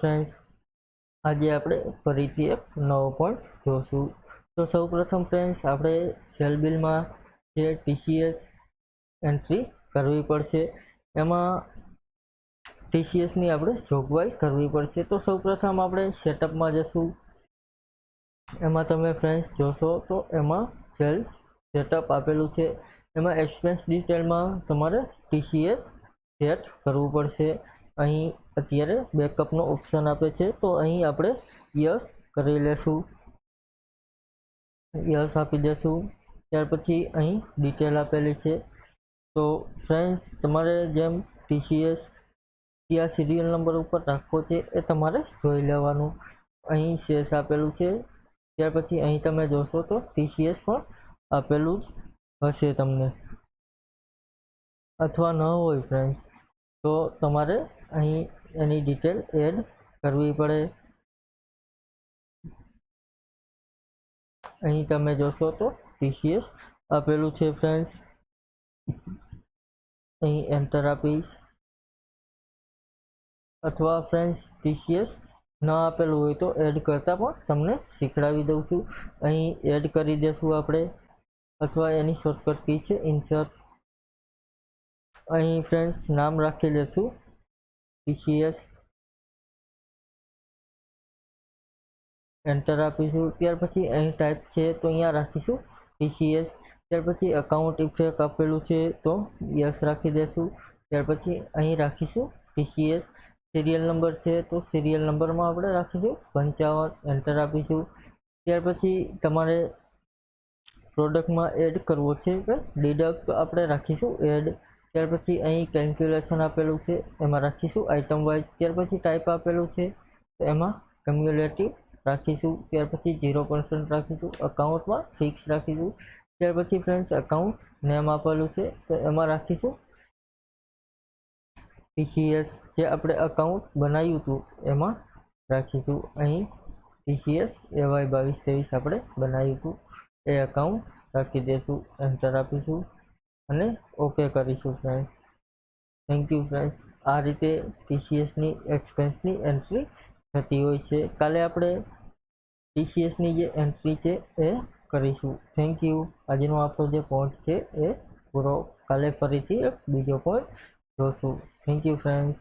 Friends आज આપણે ફરીથી એક નવો પોઈન્ટ જોશું। તો સૌપ્રથમ ફ્રેન્ડ્સ આપણે સેલ બિલમાં જે ટીસીએસ એન્ટ્રી કરવી પડશે, એમાં ટીસીએસની આપણે જોગવાઈ કરવી પડશે। તો સૌપ્રથમ આપણે સેટઅપમાં જશું। એમાં તમે ફ્રેન્ડ્સ જોશો તો એમાં સેલ સેટઅપ આપેલું છે, એમાં એક્સપેન્સ ડિટેલમાં તમારે ટીસીએસ સેટ કરવું પડશે। અહીં અત્યારે બેકઅપનો ઓપ્શન આપે છે, તો અહીં આપણે યસ કરી લેશું, યસ આપી દેશું। ત્યાર પછી અહીં ડિટેલ આપેલી છે। તો ફ્રેન્ડ્સ તમારે જેમ ટીસીએસ કયા સિરિયલ નંબર ઉપર રાખવો છે એ તમારે જોઈ લેવાનું। અહીં શેષ આપેલું છે, ત્યાર પછી અહીં તમે જોશો તો ટીસીએસ પણ આપેલું જ હશે તમને, અથવા ન હોય ફ્રેન્ડ્સ તો તમારે અહીં એની ડિટેલ એડ કરવી પડે। અહીં તમે જોશો તો ટીસીએસ આપેલું છે ફ્રેન્ડ્સ, અહીં એન્ટર આપીશ, અથવા ફ્રેન્ડ્સ ટીસીએસ ન આપેલું હોય તો એડ કરતા પણ તમને શીખડાવી દઉં છું। અહીં એડ કરી દેશું આપણે, અથવા એની શોર્ટકટ કી છે ઇન્સર્ટ। અહીં ફ્રેન્ડ્સ નામ રાખી લેશું ટીસીએસ, એન્ટર આપીશું। ત્યાર પછી અહીં ટાઈપ છે તો અહીંયા રાખીશું ટીસીએસ। ત્યાર પછી અકાઉન્ટ ઇફેક્ટ આપેલું છે તો યસ રાખી દેશું। ત્યાર પછી અહીં રાખીશું ટીસીએસ, સિરિયલ નંબર છે તો સિરિયલ નંબરમાં આપણે રાખીશું 55, એન્ટર આપીશું। ત્યાર પછી તમારે પ્રોડક્ટમાં એડ કરવો છે કે ડિડક્ટ, તો આપણે રાખીશું એડ। ત્યાર પછી અહીં કેલ્ક્યુલેશન આપેલું છે, એમાં રાખીશું આઇટમ વાઇઝ। ત્યાર પછી ટાઈપ આપેલું છે તો એમાં કમ્યુલેટિવ રાખીશું। ત્યાર પછી 0% રાખીશું, અકાઉન્ટમાં ફિક્સ રાખીશું। ત્યાર પછી ફ્રેન્ડ્સ અકાઉન્ટ નેમ આપેલું છે તો એમાં રાખીશું ટીસીએસ, જે આપણે અકાઉન્ટ બનાવ્યું હતું એમાં રાખીશું। અહીં ટીસીએસ AY 2223 આપણે બનાવ્યું હતું એ અકાઉન્ટ રાખી દઈશું, એન્ટર આપીશું અને ઓકે કરીશું ફ્રેન્ડ્સ। Thank you friends. આ રીતે ટીસીએસની એક્સપેન્સની એન્ટ્રી થતી હોય છે। કાલે આપણે ટીસીએસની જે એન્ટ્રી છે એ કરીશું। Thank you. આજનો આપણો જે પોઈન્ટ છે એ પૂરો, કાલે ફરીથી એક બીજો પોઈન્ટ જોશું। Thank you friends.